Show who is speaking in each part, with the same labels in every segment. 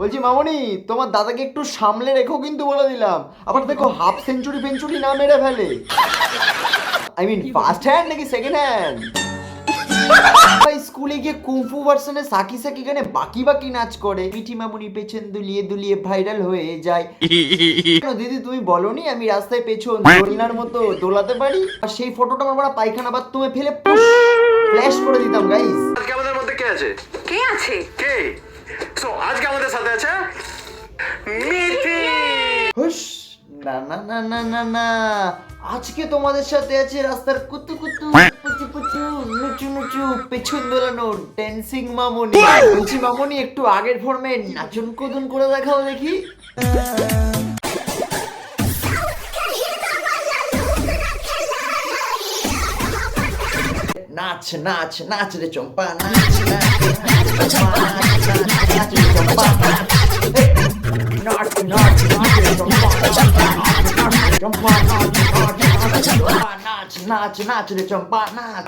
Speaker 1: বলছি মামনি, তোমার দাদাকে একটু সামলে রেখো কিন্তু বলে দিলাম। আবার দেখো হাফ সেঞ্চুরি ফেঞ্চুরি না মেরে ফেলে। আই মিন ফার্স্ট হ্যান্ড নাকি সেকেন্ড হ্যান্ড? স্কুলে গিয়ে কুংফু ভার্সনে সাকি সাকি গানে বাকি বাকি নাচ করে মিঠি মামুনি পেছন দুলিয়ে দুলিয়ে ভাইরাল হয়ে যায়। দিদি তুমি বলনি আমি রাস্তায় পেছন দোলনার মতো দোলাতে পারি? আর সেই ফটোটা আমার বড় পায়খানা বাথরুমে ফেলে ফ্ল্যাশ করে দিতাম গাইস।
Speaker 2: আজকে আমাদের মধ্যে কে আছে?
Speaker 3: কে আছে?
Speaker 2: কে? সো আজকে আমাদের সাথে আছে মিঠি।
Speaker 1: হুশ, না না না না না না, আজকে তোমাদের সাথে আছে রাস্তার কুতু কুতু পুচু পুচু নুচু নুচু পেছন দোলানো ড্যান্সিং মামনি। বলছি মামনি একটু আগের ফর্মে নাচন কুদুন করে দেখাও দেখি। নাচ নাচ নাচ রে চম্পা নাচ নাচ নাচ রে চম্পা নাচ নাচ নাচ রে চম্পা চম্পা নাচ নাচ নাচ রে চম্পা নাচ।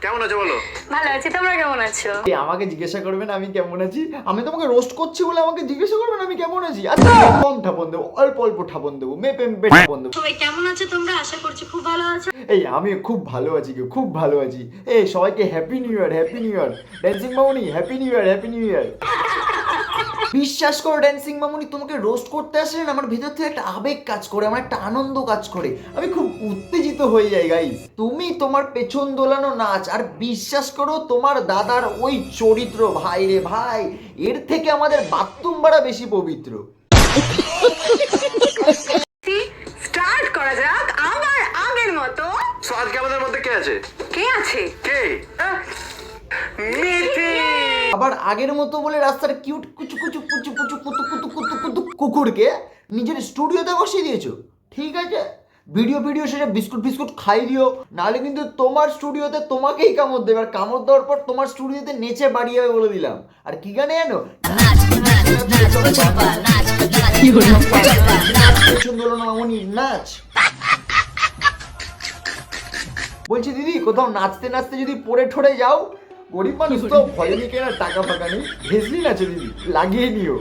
Speaker 2: কেমন আছো বলো?
Speaker 3: ভালো আছি, তোমরা কেমন আছো?
Speaker 1: আমাকে জিজ্ঞাসা করবেন আমি কেমন আছি? আমি তোমাকে রোস্ট করছি বলে আমাকে জিজ্ঞাসা করবেন আমি কেমন আছি? আচ্ছা কম ঠাপন দেবো, অল্প অল্প ঠাপন দেবো, মেপে মেপে ঠাপন দেবো।
Speaker 3: সবাই কেমন আছো তোমরা? আশা করছি খুব ভালো আছো।
Speaker 1: এই আমি খুব ভালো আছি, খুব ভালো আছি। এই সবাইকে happy new year, happy new year. Dancing মামুনি happy new year, happy new year. বিশ্বাস করো ড্যান্সিং মামুনি, তোমাকে রোস্ট করতে আসলে আমার ভিতর থেকে একটা আবেগ কাজ করে, আমার একটা আনন্দ কাজ করে, আমি খুব উত্তেজিত হয়ে যাই গাইস। তুমি তোমার পেছন দোলানো নাচ আর বিশ্বাস করো তোমার দাদার ওই চরিত্র, ভাই রে ভাই, এর থেকে আমাদের বাথরুম ভাড়া বেশি পবিত্র।
Speaker 3: স্টার্ট করা যাক আবার আগের মতো।
Speaker 2: সো আজকে আমাদের মধ্যে কে আছে?
Speaker 3: কে আছে?
Speaker 2: কে? মিঠি।
Speaker 1: আবার আগের মতো বলে রাস্তার কিউট কুচু কুচু পুচু পুচু কুতু কুতু কুতু কুতু কুকুরকে নিজের স্টুডিওতে বসিয়ে দিয়েছো। ঠিক আছে, ভিডিও ভিডিও শেষে বিস্কুট ফিস্কুট খাই দিও, নাহলে কিন্তু তোমার স্টুডিওতে তোমাকেই কামড় দেবে। আর কামড় দেওয়ার পর তোমার স্টুডিওতে নেচে বাড়ি হবে বলে দিলাম। আর কি গানে জানো? মামনি নাচ। বলছি দিদি কোথাও নাচতে নাচতে যদি পড়ে ঠরে যাও, গরিব মানুষ তো ভয়নি কেনার টাকা ফাঁকা নেই, ভেজলি নাচো দিদি, লাগিয়ে নিও।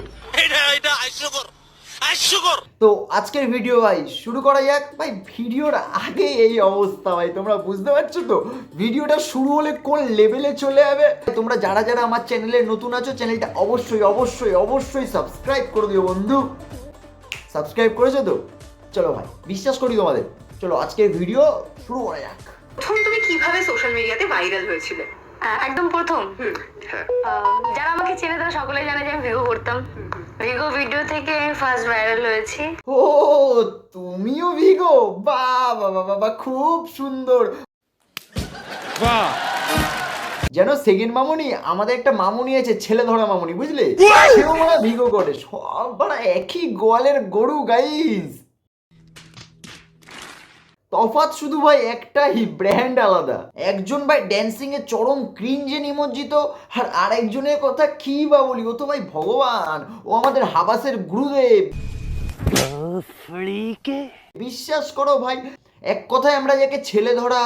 Speaker 1: তো আজকের ভিডিও ভাই শুরু করা যাক। ভাই ভিডিওর আগে এই অবস্থা ভাই, তোমরা বুঝতে পারছো তো ভিডিওটা শুরু হলে কোন লেভেলে চলে যাবে। তোমরা যারা যারা আমার চ্যানেলে নতুন আছো, চ্যানেলটা অবশ্যই অবশ্যই অবশ্যই সাবস্ক্রাইব করে দিও বন্ধু। সাবস্ক্রাইব করেছো তো? চলো ভাই বিশ্বাস করি তোমাদের, চলো আজকের ভিডিও শুরু করা যাক।
Speaker 3: প্রথম তুমি কিভাবে সোশ্যাল মিডিয়াতে ভাইরাল হয়েছিলে? একদম প্রথম যারা আমাকে চেনে তারা সকলেই জানে যে আমি ভিগো করতাম। ভিগো ভিডিও থেকে আমি ফার্স্ট ভাইরাল হয়েছি।
Speaker 1: ও তুমিও ভিগো? বাবা বাবা বাবা, খুব সুন্দর। যেন সেকেন্ড মামুনি, আমাদের একটা মামুনি আছে ছেলে ধরা মামুনি, বুঝলে? সেও মানে ভিগো করে, সব বড় একই গোয়ালের গরু গাইস। তফাৎ শুধু ভাই একটাই, ব্র্যান্ড আলাদা। একজন ভাই ড্যান্সিং এ চরম ক্রিঞ্জে নিমজ্জিত, আর আরেকজনের কথা কি বা বলি, ও তো ভাই ভগবান, ও আমাদের হাবাসের গুরুদেব। বিশ্বাস করো ভাই, এক কথায় আমরা যাকে ছেলে ধরা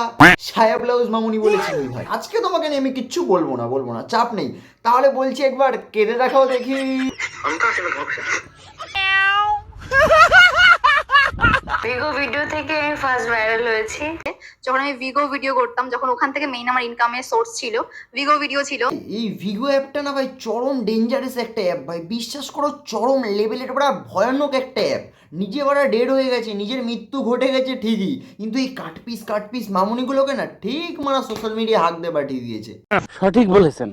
Speaker 1: সায়া ব্লাউজ মামুনি বলেছি ভাই। আজকে তোমাকে নিয়ে আমি কিচ্ছু বলবো না, চাপ নেই। তাহলে বলছি একবার কেঁদে দেখাও দেখি।
Speaker 3: ভিগো ভিডিও থেকে আমি ফার্স্ট ভাইরাল হয়েছি।
Speaker 4: যখন আমি ভিগো ভিডিও করতাম, যখন ওখান থেকে মেইন আমার ইনকামের সোর্স ছিল, ভিগো ভিডিও ছিল।
Speaker 1: এই ভিগো অ্যাপটা না ভাই চরম ডেঞ্জারাস একটা অ্যাপ ভাই, বিশ্বাস করো চরম লেভেলের বড় ভয়ানক একটা অ্যাপ। নিজে বড় ডেড হয়ে গেছে, নিজের মৃত্যু ঘটে গেছে ঠিকই, কিন্তু এই কাটপিস মামুনিগুলোকে না ঠিক মারা সোশ্যাল মিডিয়া হাঁক দিয়ে পাঠিয়ে দিয়েছে।
Speaker 5: সঠিক বলেছেন।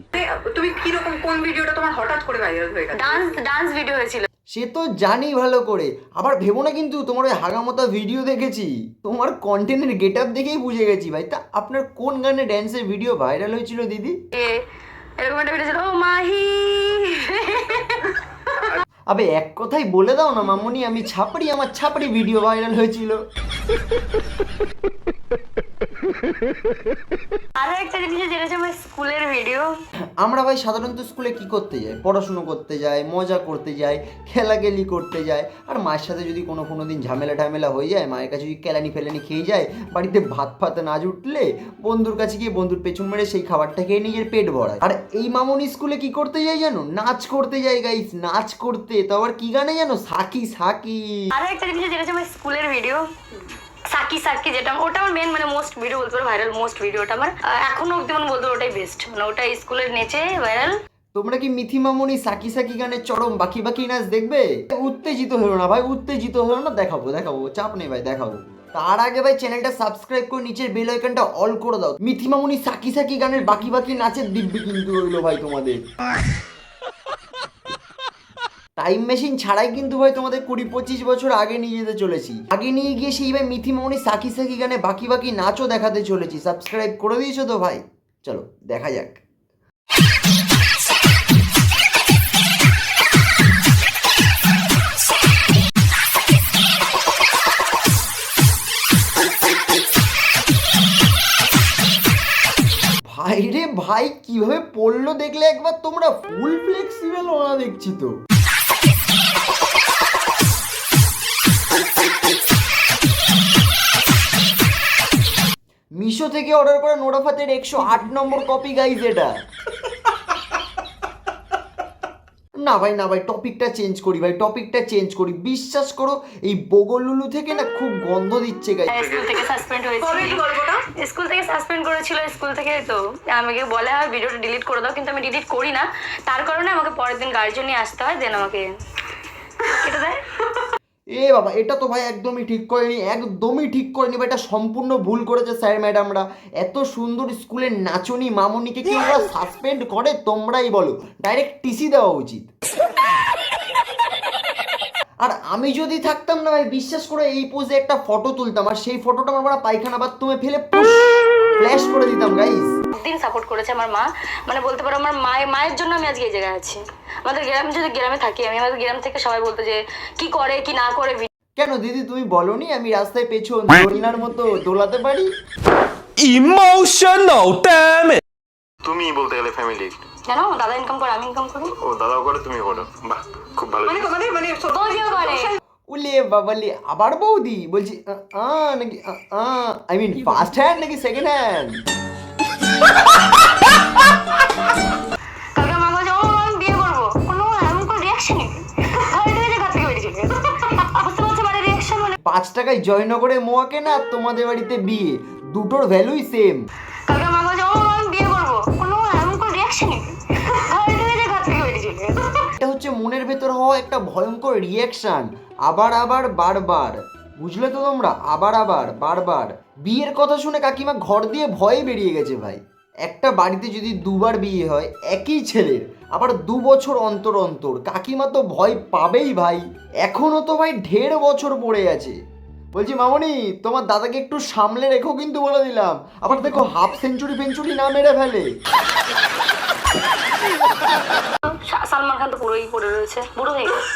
Speaker 3: তুমি কিরকম, কোন ভিডিওটা তোমার হঠাৎ করে ভাইরাল হয়ে গেল? ডান্স ভিডিও হয়েছিল।
Speaker 1: সে তো জানি ভালো করে, আবার ভেবো না কিন্তু তোমার ওই হাগামতা ভিডিও দেখেছি, তোমার কন্টেন্টের গেট আপ দেখেই বুঝে গেছি ভাই। তা আপনার কোন গানে ড্যান্সের ভিডিও ভাইরাল হয়েছিল দিদি?
Speaker 3: এরকম একটা ভিডিও ছিল, ও মাহি।
Speaker 1: আবে এক কথাই বলে দাও না মামুনি, আমি ছাপড়ি, আমার ছাপড়ি ভিডিও ভাইরাল হয়েছিল।
Speaker 3: আরো একটা জিনিস যেটা হচ্ছে আমার স্কুলের ভিডিও।
Speaker 1: আমরা ভাই সাধারণত স্কুলে কি করতে যাই? পড়াশুনো করতে যাই, মজা করতে যাই, খেলাখেলি করতে যাই। আর মায়ের সাথে যদি কোনো দিন ঝামেলা ঠামেলা হয়ে যায়, মায়ের কাছে যদি কেলানি ফেলানি খেয়ে যায়, বাড়িতে ভাত ফাত না জুটলে বন্ধুর কাছে গিয়ে বন্ধুর পেছন মেরে সেই খাবারটা খেয়ে নিজের পেট ভরায়। আর এই মামনি স্কুলে কি করতে যাই জানো? নাচ করতে যাই গাইস, নাচ করতে। তো আবার কি গানে জানো? সাকি সাকি।
Speaker 3: আরো একটা জিনিস যেটা হচ্ছে আমার স্কুলের ভিডিও, সাকি সাকি, যেটা ওটা আমার মেন মানে মোস্ট ভিডিও বলতে পারো, ভাইরাল মোস্ট ভিডিওটা আমার এখনো অব্দি মানে বলতে পারো ওটাই বেস্ট, মানে ওটা স্কুলের নেচে ভাইরাল।
Speaker 1: তোমরা কি মিথি মামনি সাকি সাকি গানের চরম বাকি বাকি নাচ দেখবে? উত্তেজিত হলো না ভাই, উত্তেজিত হলো না, দেখাবো চাপ নেই ভাই, দেখাবো। তার আগে ভাই চ্যানেলটা সাবস্ক্রাইব করে নিচের বেল আইকনটা অল করে দাও। মিথি মামনি সাকি সাকি গানের বাকি বাকি নাচের দিব্যি কিন্তু রইলো ভাই তোমাদের। টাইম মেশিন ছাড়াই কিন্তু ভাই তোমাদের 20-25 বছর আগে নিয়ে যেতে চলেছি। আগে নিয়ে গিয়ে সেই ভাই মিথি মামনি সাকি সাকি গানে বাকি বাকি নাচও দেখাতে চলেছি। সাবস্ক্রাইব করে দিয়েছো তো ভাই? চলো দেখা যাক। ভাই রে ভাই, কিভাবে পড়লো দেখলে একবার তোমরা? ফুল ফ্লেক্সিবল ওনা দেখছি তো। মিশো থেকে অর্ডার করা নোরা ফাতের 108 নম্বর কপি গাইজ এটা। না ভাই টপিকটা চেঞ্জ করি। বিশ্বাস করো এই বগলুলু থেকে না খুব গন্ধ দিচ্ছে গাইজ।
Speaker 3: স্কুল থেকে সাসপেন্ড হয়েছিল। স্কুল থেকে সাসপেন্ড করেছিল। স্কুল থেকে তো আমাকে বলে হয় ভিডিওটা ডিলিট করে দাও, কিন্তু আমি ডিলিট করি না। তার কারণে আমাকে পরের দিন গার্জেন নিয়ে আসতে হয়, দেন আমাকে কেটে দেয়।
Speaker 1: এ বাবা, এটা তো ভাই একদমই ঠিক করেনি ভাই, এটা সম্পূর্ণ ভুল করেছে স্যার ম্যাডামরা। এত সুন্দর স্কুলের নাচনি মামনিকে কি ওরা সাসপেন্ড করে? তোমরাই বলো, ডাইরেক্ট টিসি দেওয়া উচিত। আর আমি যদি থাকতাম না ভাই, বিশ্বাস করে এই পোজে একটা ফটো তুলতাম, আর সেই ফটোটা আমার পায়খানা বাথরুমে ফেলে ফ্ল্যাশ করে দিতাম গাইস।
Speaker 3: দিন সাপোর্ট করেছে আমার মা, মানে বলতে পারো আমার মায়ের জন্য আমি আজকে এই জায়গায় আছি। আমাদের গ্রামে, যদি গ্রামে থাকি আমি, আমাদের গ্রাম থেকে সবাই বলতো যে কি করে কি না করে।
Speaker 1: কেন দিদি তুমি বলনি আমি রাস্তায় পেছন দোলনার মতো দোলাতে পারি?
Speaker 2: Emotional damn it. তুমি বলতে গেলে ফ্যামিলি।
Speaker 3: কেন? দাদা ইনকাম করে, আমি ইনকাম করি।
Speaker 2: ও দাদাও করে, তুমি করো, বাহ খুব ভালো।
Speaker 3: বৌদিও করে।
Speaker 1: উলে বাবালে, আবার বৌদি বলছি নাকি? আই মিন ফার্স্ট হ্যান্ড নাকি সেকেন্ড হ্যান্ড?
Speaker 3: কালকে মা বলছে ও আমি বিয়ে করবো, কোনো এমন কোনো রিয়াকশনই নেই। ঘরে ঢুকে যে ঘর থেকে বেরিয়ে চলে গেছে। বুঝতে পারছো মানে রিয়াকশন মানে?
Speaker 1: 5 টাকায় জয়নগরে মোয়াকে না তোমাদের বাড়িতে বিয়ে, দুটোর ভ্যালুই সেম।
Speaker 3: কালকে মা বলছে ও আমি বিয়ে করবো, কোনো এমন কোনো রিয়াকশনই নেই। ঘরে ঢুকে যে ঘর থেকে বেরিয়ে চলে গেছে।
Speaker 1: এটা হচ্ছে মনের ভেতর হওয়া একটা ভয়ঙ্কর রিয়াকশন। আবার বারবার, বুঝলে তো তোমরা? আবার বারবার। বিয়ের কথা শুনে কাকিমা ঘর দিয়ে ভয়ে বেরিয়ে গেছে ভাই। একটা বাড়িতে যদি দুবার বিয়ে হয় একই ছেলের, আবার 2 বছর অন্তর, কাকিমা তো ভয় পাবেই ভাই। এখনো তো ভাই 1.5 বছর পড়ে আছে। বলছি মামনি, তোমার দাদাকে একটু সামলে রেখো কিন্তু, বলে দিলাম। আবার দেখো হাফ সেঞ্চুরি না মেরে ফেলে।
Speaker 3: সালমান খান তো পুরোই পড়ে রয়েছে, বুড়ো হয়ে গেছে।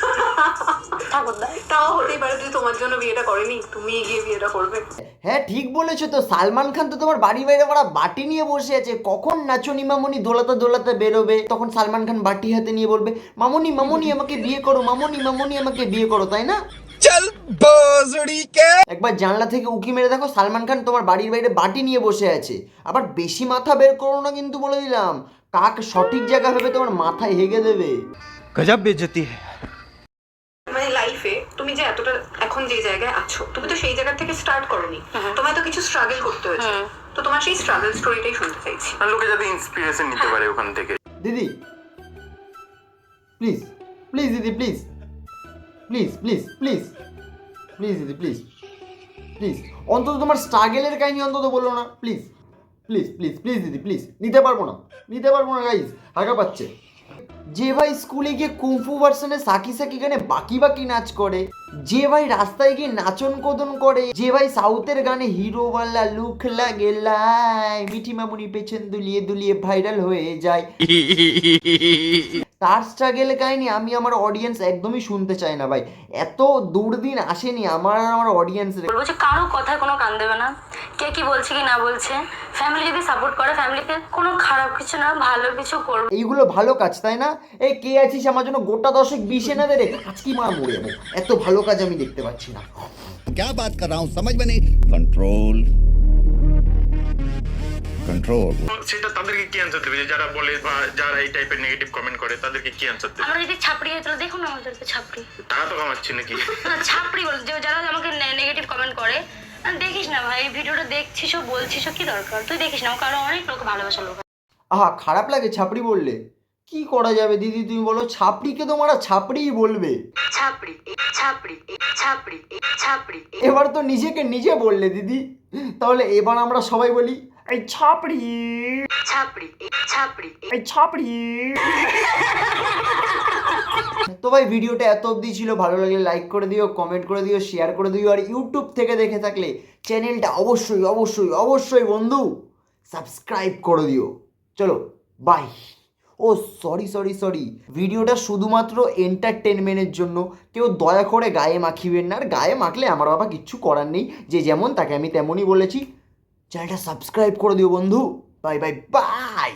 Speaker 3: ঠাকুরদা
Speaker 5: তাও হতেই পারে যদি তোমার জন্য বিয়েটা করেনি, তুমি গিয়ে বিয়েটা করবে।
Speaker 1: হ্যাঁ ঠিক বলেছো তো, সালমান খান তো তোমার বাড়ি বাইরে ওরা বাটি নিয়ে বসে আছে। কখন নাচনি মামনি দোলাতে বেরোবে, তখন সালমান খান বাটি হাতে নিয়ে বলবে মামনি আমাকে বিয়ে করো, মামনি আমাকে বিয়ে করো, তাই না? একবার জানলা থেকে উকি মেরে দেখো, সালমান খান তোমার বাড়ির বাইরে বাটি নিয়ে বসে আছে। আবার বেশি মাথা বের করো না কিন্তু, বলে দিলাম। কাক সঠিক জায়গা ভেবে তোমার মাথায় হেগে দেবে।
Speaker 2: গজব বেইজ্জতি है।
Speaker 5: মানে লাইফে তুমি যে এতটা এখন যে জায়গায় আছো, তুমি তো সেই জায়গা থেকে স্টার্ট করোনি, তোমায় তো কিছু স্ট্রাগল করতে হয়েছে। তো তোমার সেই স্ট্রাগল স্টোরিটাই শুনতে চাইছি।
Speaker 2: আর লোকে যাতে ইন্সপিরেশন নিতে পারে ওখান থেকে।
Speaker 1: দিদি প্লিজ দিদি প্লিজ দিদি অন্তত তোমার স্ট্রাগলের কাহিনী অন্তত বলো না প্লিজ দিদি প্লিজ। নিতে পারবো না গাইজ, হাগা পাচ্ছে। যে ভাই স্কুলে গিয়ে কুমফু ভার্সনে সাকি সাকি গানে বাকি বাকি নাচ করে, যে ভাই রাস্তায় গিয়ে নাচন কোদন করে, যে ভাই সাউথের গানে হিরোওয়ালা লুক লাগে লাই, মিঠি মামুনি পেছন দুলিয়ে দুলিয়ে ভাইরাল হয়ে যায়, তার স্ট্রাগেল কাহিনী আমি আমার অডিয়েন্স একদমই শুনতে চাই না ভাই। এত দুর্দিন আসেনি আমার আর আমার অডিয়েন্সের।
Speaker 3: বলবো যে কারো কথায় কোনো কান দেবে না, কে কি বলছে কি না বলছে, ফ্যামিলি যদি সাপোর্ট করে ফ্যামিলিকে কোনো খারাপ কিছু না ভালো কিছু করবে।
Speaker 1: এইগুলো ভালো কাজ তাই না? এই কে আছিস আমার জন্য গোটা 10 20 এনে দে রে, আজকে মার মরে যাবো, এত ভালো কাজ আমি দেখতে পাচ্ছি না।
Speaker 6: क्या बात कर रहा हूँ समझ में नहीं। Control control.
Speaker 2: সেটা তাদেরকে কি অ্যান্সার দেবে, যারা বলে বা যারা এই টাইপের নেগেটিভ কমেন্ট করে তাদেরকে কি অ্যান্সার দেবে?
Speaker 3: আমরা যদি ছাপড়ি হয়ে চলো, দেখুন আমাদেরকে ছাপড়ি,
Speaker 2: টাকা তো কামাচ্ছি নাকি?
Speaker 3: না ছাপড়ি বল, যে যারা আমাকে নেগেটিভ কমেন্ট করে, দেখিস না ভাই ভিডিওটা দেখছিস ও বলছিস ও কি দরকার, তুই দেখিস না, কারণ অনেক লোক ভালোবাসা লোক।
Speaker 1: আহা খারাপ লাগে ছাপড়ি বললে? কি করা যাবে দিদি তুমি বলো, ছাপড়িকে তোমরা ছাপড়িই বলবে।
Speaker 3: ছাপড়ি ছাপড়ি ছাপড়ি ছাপড়ি।
Speaker 1: এবার তো নিজেকে নিজে বললে দিদি, তাহলে এবার আমরা সবাই বলি এই ছাপড়ি
Speaker 3: ছাপড়ি ছাপড়ি।
Speaker 1: এই ছাপড়ি। তো ভাই ভিডিওটা এত অবধি ছিল, ভালো লাগলে লাইক করে দিও, কমেন্ট করে দিও, শেয়ার করে দিও, আর ইউটিউব থেকে দেখে থাকলে চ্যানেলটা অবশ্যই অবশ্যই অবশ্যই বন্ধু সাবস্ক্রাইব করে দিও। চলো বাই। ও সরি, ভিডিওটা শুধুমাত্র এন্টারটেনমেন্টের জন্য, কেউ দয়া করে গায়ে মাখিবেন না, আর গায়ে মাখলে আমার বাবা কিচ্ছু করার নেই, যে যেমন তাকে আমি তেমনই বলেছি। চ্যানেলটা সাবস্ক্রাইব করে দিও বন্ধু। Bye bye bye.